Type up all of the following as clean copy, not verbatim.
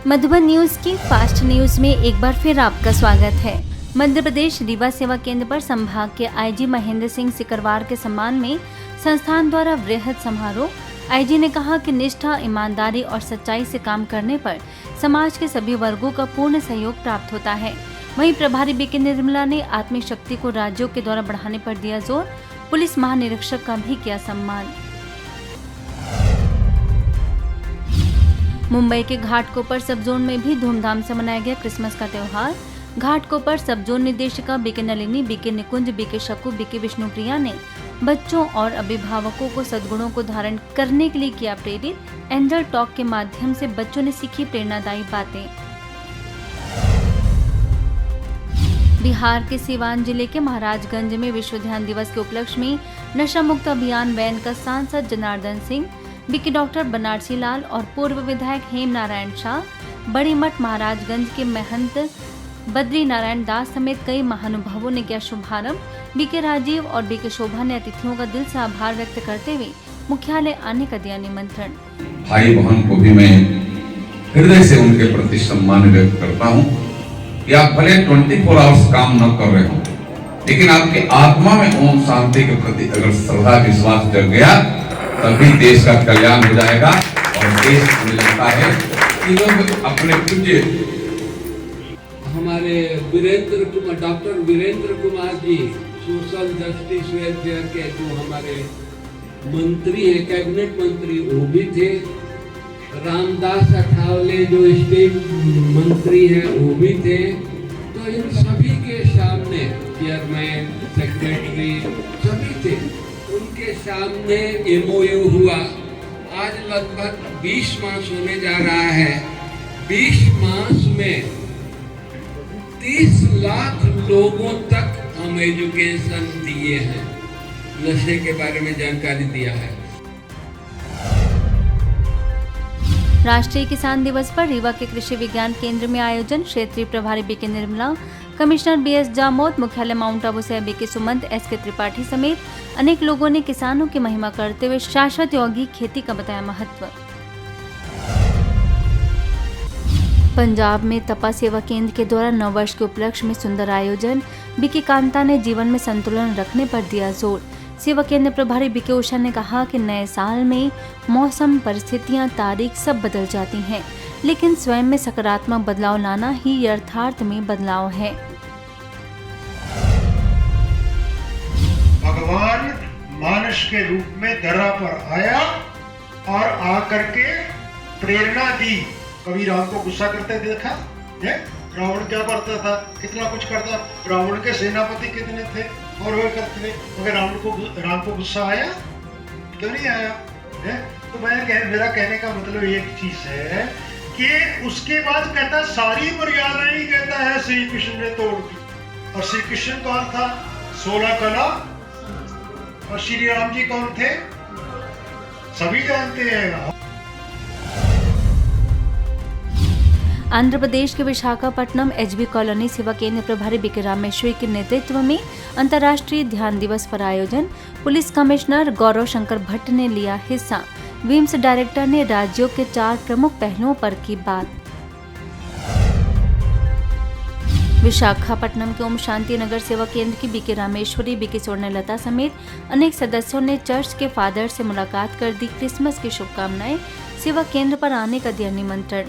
Madhuban news की fast news में एक बार फिर आपका स्वागत है। मध्य प्रदेश रीवा सेवा केंद्र पर संभाग के आईजी महेंद्र सिंह सिकरवार के सम्मान में संस्थान द्वारा वृहद समारोह। आईजी ने कहा कि निष्ठा, ईमानदारी और सच्चाई से काम करने पर समाज के सभी वर्गों का पूर्ण सहयोग प्राप्त होता है। वहीं प्रभारी बीके निर्मला ने आत्मिक शक्ति को राज्यों के द्वारा बढ़ाने पर दिया जोर। पुलिस महानिरीक्षक का भी किया सम्मान। मुंबई के घाटकोपर सब जोन में भी धूमधाम से मनाया गया क्रिसमस का त्योहार। घाटकोपर सब जोन निदेशिका बीके नलिनी, बीके निकुंज, बीके शकु, बीके विष्णुप्रिया ने बच्चों और अभिभावकों को सद्गुणों को धारण करने के लिए किया प्रेरित। एंजल टॉक के माध्यम से बच्चों ने सीखी प्रेरणादायी बातें। बिहार के सीवान जिले के महाराजगंज में विश्व ध्यान दिवस के उपलक्ष्य में नशा मुक्त अभियान वैन का सांसद जनार्दन सिंह, बीके डॉक्टर बनारसी लाल और पूर्व विधायक हेम नारायण शाह, बड़ी मठ महाराजगंज के महंत बद्री नारायण दास समेत कई महानुभावों ने किया शुभारंभ। बीके राजीव और बीके शोभा ने अतिथियों का दिल से आभार व्यक्त करते हुए मुख्यालय आने का दिया निमंत्रण। भाई बहन को भी मैं हृदय से उनके प्रति सम्मान व्यक्त करता हूँ कि आप भले 24 आवर्स काम न कर रहे हो, लेकिन आपके आत्मा में ओम शांति के प्रति अगर श्रद्धा विश्वास जग गया तभी देश का कल्याण हो जाएगा। और देश मुझे लगता है कि लोग अपने पूज्य हमारे doctor Virendra Kumar ji social justice welfare के जो हमारे मंत्री है, कैबिनेट मंत्री, वो भी थे। रामदास अठावले जो स्टेट मंत्री है वो भी थे। तो इन सभी के सामने चेयरमैन, सेक्रेटरी सभी थे, उनके सामने एमओयू हुआ। आज लगभग 20 मास होने जा रहा है। 20 मास में 30 लाख लोगों तक हम एजुकेशन दिए हैं, नशे के बारे में जानकारी दिया है। राष्ट्रीय किसान दिवस पर रीवा के कृषि विज्ञान केंद्र में आयोजन। क्षेत्रीय प्रभारी बीके निर्मला, कमिश्नर बीएस जामोद, मुख्यालय माउंट आबू से बीके सुमंत, एसके त्रिपाठी समेत अनेक लोगों ने किसानों की महिमा करते हुए शाश्वत यौगिक खेती का बताया महत्व। पंजाब में तपा सेवा केंद्र के द्वारा नववर्ष के उपलक्ष्य में सुंदर आयोजन। बीके कांता ने जीवन में संतुलन रखने पर दिया जोर। सेवा केंद्र प्रभारी बीके उषा ने कहा कि नए साल में मौसम, परिस्थितियां, तारीख सब बदल जाती हैं, लेकिन स्वयं में सकारात्मक बदलाव लाना ही यथार्थ में बदलाव है। भगवान मानुष के रूप में धरा पर आया और आकर के प्रेरणा दी। कभी राम को गुस्सा करते देखा है? रावण क्या करता था, कितना कुछ करता। रावण के सेनापति कितने थे और वे करते थे, मगर राम को गुस्सा आया? क्यों नहीं आया है? तो मेरा कहने का मतलब एक चीज है कि उसके बाद कहता सारी मर्यादाएं ही कहता है श्री कृष्ण ने तोड़ दी। और श्री कृष्ण कौन था? 16 कला। और श्री राम जी कौन थे? सभी जानते हैं। आंध्र प्रदेश के विशाखापट्टनम एचबी कॉलोनी सेवा केंद्र प्रभारी बीके रामेश्वरी के नेतृत्व में अंतर्राष्ट्रीय ध्यान दिवस पर आयोजन। पुलिस कमिश्नर गौरव शंकर भट्ट ने लिया हिस्सा। विम्स डायरेक्टर ने राज्यों के 4 प्रमुख पहलुओं पर की बात। विशाखापट्टनम के ओम शांति नगर सेवा केंद्र की बीके रामेश्वरी, बीके स्वर्णलता समेत अनेक सदस्यों ने चर्च के फादर से मुलाकात कर दी क्रिसमस की शुभकामनाएं। सेवा केंद्र पर आने का दिया निमंत्रण।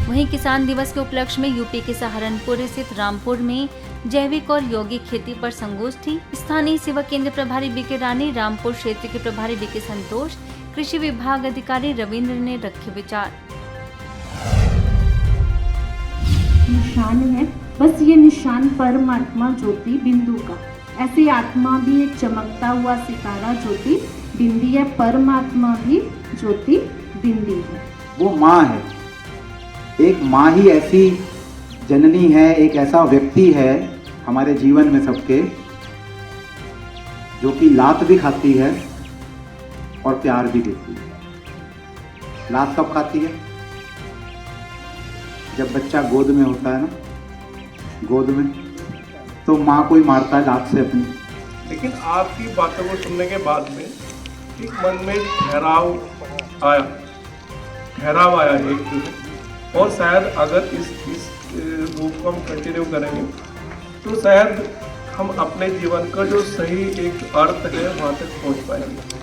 वहीं किसान दिवस के उपलक्ष्य में यूपी के सहारनपुर स्थित रामपुर में जैविक और यौगिक खेती पर संगोष्ठी। स्थानीय सेवा केंद्र प्रभारी बीके रानी, रामपुर क्षेत्र के प्रभारी बीके संतोष, कृषि विभाग अधिकारी रविंद्र ने रखे विचार। निशान है, बस ये निशान परमात्मा ज्योति बिंदु का। ऐसी आत्मा भी एक चमकता हुआ सितारा ज्योति बिंदी है, परमात्मा भी ज्योति बिंदी है। वो माँ है, एक माँ ही ऐसी जननी है, एक ऐसा व्यक्ति है हमारे जीवन में सबके, जो कि लात भी खाती है और प्यार भी देती है। लात कब खाती है? जब बच्चा गोद में होता है ना, गोद में, तो माँ को ही मारता है लात से अपनी। लेकिन आपकी बातों को सुनने के बाद में एक मन में ठहराव आया ठहराव आया है एक जो है। और शायद अगर इस रूप को हम कंटिन्यू करेंगे तो शायद हम अपने जीवन का जो सही एक अर्थ है वहाँ तक पहुँच पाएंगे।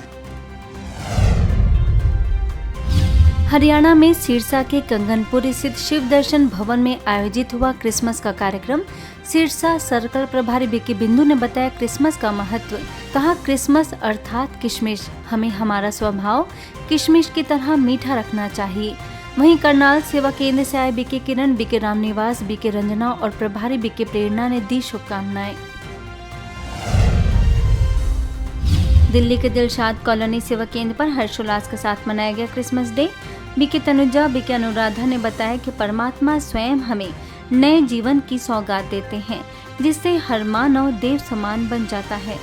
हरियाणा में सिरसा के कंगनपुर स्थित शिव दर्शन भवन में आयोजित हुआ क्रिसमस का कार्यक्रम। सिरसा सर्कल प्रभारी बीके बिंदु ने बताया क्रिसमस का महत्व। कहा क्रिसमस अर्थात किशमिश, हमें हमारा स्वभाव किशमिश की तरह मीठा रखना चाहिए। वहीं करनाल सेवा केंद्र से आए बीके किरण, बीके रामनिवास, बीके रंजना और प्रभारी बीके प्रेरणा ने दी शुभकामनाएं। दिल्ली के दिलशाद कॉलोनी सेवा केंद्र पर हर्षोल्लास के साथ मनाया गया क्रिसमस डे। बीके तनुजा, बीके अनुराधा ने बताया कि परमात्मा स्वयं हमें नए जीवन की सौगात देते हैं, जिससे हर मानव देव समान बन जाता है।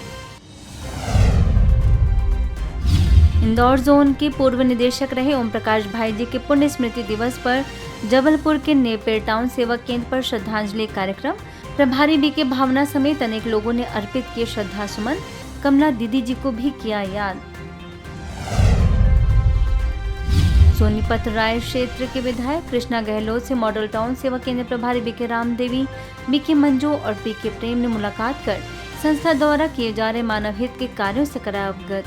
इंदौर जोन के पूर्व निदेशक रहे ओम प्रकाश भाई जी के पुण्य स्मृति दिवस पर जबलपुर के नेपेर टाउन सेवा केंद्र पर श्रद्धांजलि कार्यक्रम। प्रभारी बीके भावना समेत अनेक लोगों ने अर्पित किए श्रद्धा सुमन। कमला दीदी जी को भी किया याद। सोनीपत राय क्षेत्र के विधायक कृष्णा गहलोत से मॉडल टाउन सेवा केंद्र प्रभारी बीके रामदेवी, बीके मंजू और बीके प्रेम ने मुलाकात कर संस्था द्वारा किए जा रहे मानव हित के कार्यों से कराया अवगत।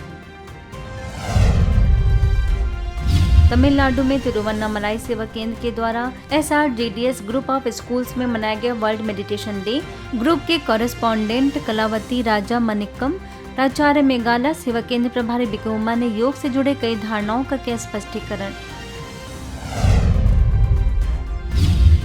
तमिलनाडु में तिरुवन्नामलाई सेवा केंद्र के द्वारा SRDDS ग्रुप ऑफ स्कूल्स में मनाया गया वर्ल्ड मेडिटेशन डे। ग्रुप के कॉरेस्पॉन्डेंट कलावती राजा मनिक्कम, प्राचार्य मेघालय सेवा केंद्र प्रभारी बीके उमा ने योग से जुड़े कई धारणाओं का किया स्पष्टीकरण।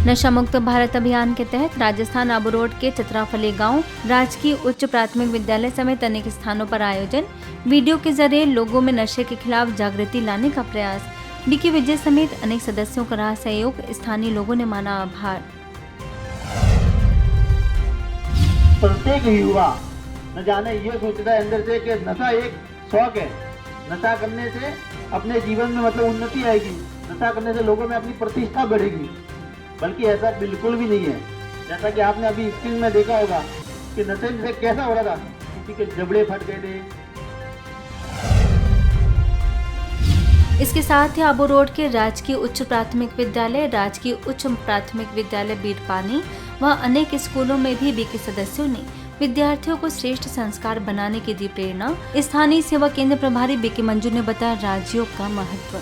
नशा मुक्त भारत अभियान के तहत राजस्थान आबू रोड के चतराफली गांव राजकीय उच्च प्राथमिक विद्यालय समेत अनेक स्थानों पर आयोजन। वीडियो के जरिए लोगों में नशे के खिलाफ जागृति लाने का प्रयास। बीके विजय समेत अनेक सदस्यों का रहा सहयोग। स्थानीय लोगों ने माना आभार। प्रत्येक युवा न जाने ये सोचता है अंदर से कि नशा एक शौक है, नशा करने से अपने जीवन में मतलब उन्नति आएगी, नशा करने से लोगों में अपनी प्रतिष्ठा बढ़ेगी, बल्कि ऐसा बिल्कुल भी नहीं है। जैसा कि आपने अभी स्क्रीन में देखा होगा कि नशे से कैसा हो रहा था, किसी के जबड़े फट गए थे। इसके साथ ही आबू रोड के राजकीय उच्च प्राथमिक विद्यालय, राजकीय उच्च प्राथमिक विद्यालय बीरपानी व अनेक स्कूलों में भी बीके सदस्यों ने विद्यार्थियों को श्रेष्ठ संस्कार बनाने की दी प्रेरणा। स्थानीय सेवा केंद्र प्रभारी बीके मंजू ने बताया राजयोग का महत्व।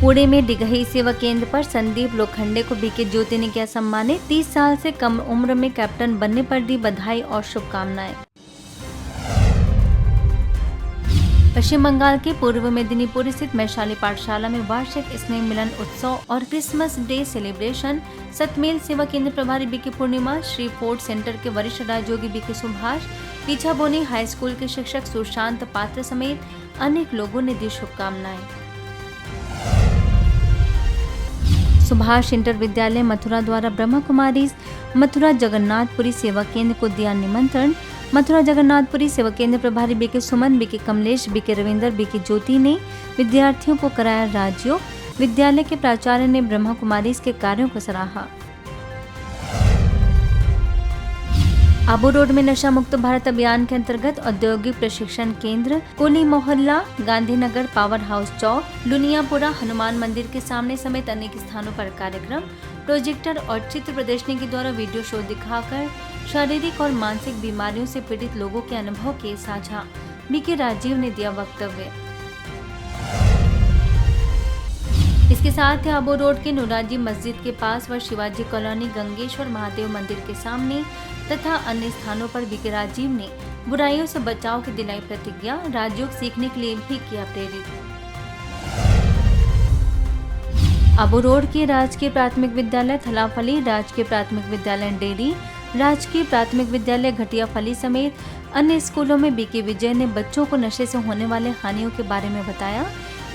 पुणे में डिगही सेवा केंद्र पर संदीप लोखंडे को बीके ज्योति ने किया सम्मानित। 30 साल से कम उम्र में कैप्टन बनने पर दी बधाई और शुभकामनाएं। पश्चिम बंगाल के पूर्व मेदिनीपुर स्थित वैशाली पाठशाला में वार्षिक स्नेह मिलन उत्सव और क्रिसमस डे सेलिब्रेशन। सतमेल सेवा केंद्र प्रभारी बीके पूर्णिमा, श्री फोर्ट सेंटर के वरिष्ठ राजयोगी बीके सुभाष, पीछा बोनी हाई स्कूल के शिक्षक सुशांत पात्र समेत अनेक लोगों ने दी शुभकामनाएं। सुभाष इंटर विद्यालय मथुरा द्वारा ब्रह्मा कुमारी मथुरा जगन्नाथपुरी सेवा केंद्र को दिया निमंत्रण। मथुरा जगन्नाथपुरी सेवा केंद्र प्रभारी BK Suman, BK Kamlesh, BK Ravinder, BK Jyoti ने विद्यार्थियों को कराया राजयोग। विद्यालय के प्राचार्य ने ब्रह्मा कुमारी के कार्यों को सराहा। आबू रोड में नशा मुक्त भारत अभियान के अंतर्गत औद्योगिक प्रशिक्षण केंद्र, कोली मोहल्ला, गांधीनगर, पावर हाउस चौक, लुनियापुरा, हनुमान मंदिर के सामने समेत अनेक स्थानों पर कार्यक्रम, प्रोजेक्टर और चित्र प्रदर्शनी के द्वारा वीडियो शो दिखाकर शारीरिक और मानसिक बीमारियों से पीड़ित लोगों के अनुभव के साझा। बीके राजीव ने दिया वक्तव्य। इसके साथ ही आबू रोड के नूराजी मस्जिद के पास व शिवाजी कॉलोनी, गंगेश्वर महादेव मंदिर के सामने तथा अन्य स्थानों पर बीके राजीव ने बुराइयों से बचाव की दिलाई प्रतिज्ञा। राजयोग सीखने के लिए भी किया प्रेरित। आबू रोड के राजकीय प्राथमिक विद्यालय थलाफली, राजकीय प्राथमिक विद्यालय डेरी, राजकीय प्राथमिक विद्यालय घटियाफली समेत अन्य स्कूलों में बीके विजय ने बच्चों को नशे से होने वाले हानियों के बारे में बताया।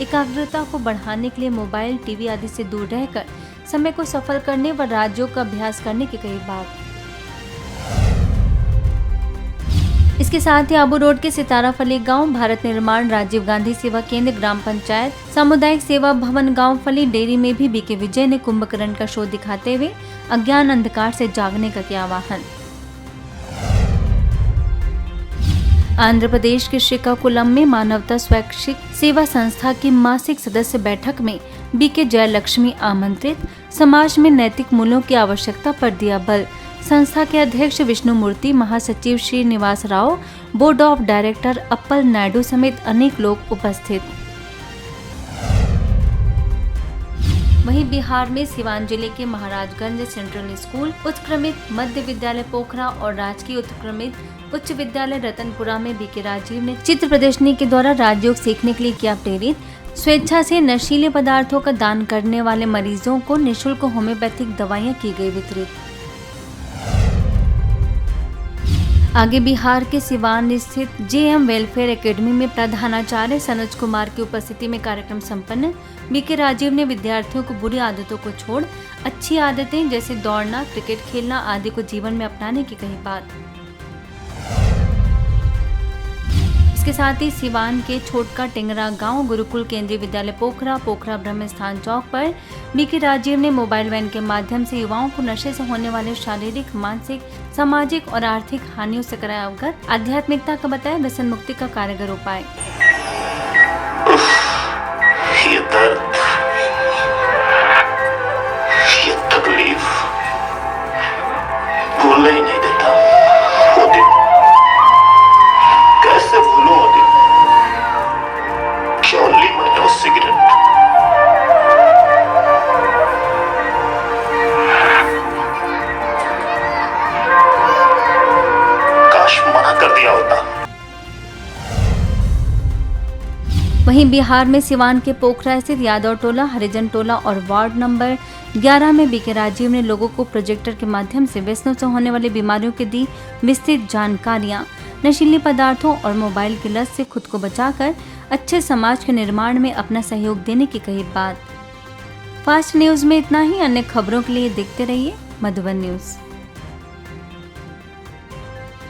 एकाग्रता को बढ़ाने के लिए मोबाइल, टीवी आदि से दूर रहकर समय को सफल करने व राजयोग का अभ्यास करने की कही बात। इसके साथ ही आबू रोड के सिताराफली गांव, भारत निर्माण, राजीव गांधी सेवा केंद्र, ग्राम पंचायत, सामुदायिक सेवा भवन गांव फली डेयरी में भी बीके विजय ने कुंभकर्ण का शो दिखाते हुए अज्ञान अंधकार से जागने का किया आह्वान। आंध्र प्रदेश के श्रीकाकुलम में मानवता स्वैच्छिक सेवा संस्था की मासिक सदस्य बैठक में बीके जयलक्ष्मी आमंत्रित, समाज में नैतिक मूल्यों की आवश्यकता पर दिया बल। संस्था के अध्यक्ष विष्णुमूर्ति, महासचिव Srinivas Rao, board of director Appal Naidu समेत अनेक लोग उपस्थित। वहीं बिहार में सिवान जिले के महाराजगंज सेंट्रल स्कूल, उत्क्रमित मध्य विद्यालय पोखरा और राजकीय उत्क्रमित उच्च विद्यालय रतनपुरा में बीके राजीव ने चित्र प्रदर्शनी के द्वारा राजयोग सीखने के लिए किया प्रेरित। स्वेच्छा से नशीले पदार्थों का दान करने वाले मरीजों को निःशुल्क होम्योपैथिक दवाइयां की गई वितरित। आगे बिहार के सिवान स्थित जेएम वेलफेयर एकेडमी में प्रधानाचार्य सनोज कुमार की उपस्थिति में कार्यक्रम संपन्न। बीके राजीव ने विद्यार्थियों को बुरी आदतों को छोड़ अच्छी आदतें जैसे दौड़ना, क्रिकेट खेलना आदि को जीवन में अपनाने की कही बात। इसके साथ ही सिवान के छोटका टेंगरा गांव गुरुकुल केंद्रीय विद्यालय पोखरा ब्रह्म स्थान चौक पर बीके राजीव ने मोबाइल वैन के माध्यम से युवाओं को नशे से होने वाले शारीरिक, मानसिक, सामाजिक और आर्थिक हानियों से कराया अवगत। आध्यात्मिकता का बताया व्यसन मुक्ति का कारगर उपाय। ये दर्द, ये तकलीफ भूलने ही नहीं देता। वो दिन कैसे भूलूं? वो दिन क्यों ली मैंने वो सिगरेट? काश मना कर दिया होता। वहीं बिहार में सिवान के पोखरा स्थित यादव टोला, हरिजन टोला और वार्ड नंबर 11 में बीके राजीव ने लोगों को प्रोजेक्टर के माध्यम से व्यसनों से होने वाली बीमारियों की दी विस्तृत जानकारियां। नशीले पदार्थों और मोबाइल की लत से खुद को बचाकर अच्छे समाज के निर्माण में अपना सहयोग देने की कही बात। फास्ट न्यूज में इतना ही। अन्य खबरों के लिए देखते रहिए मधुबन न्यूज।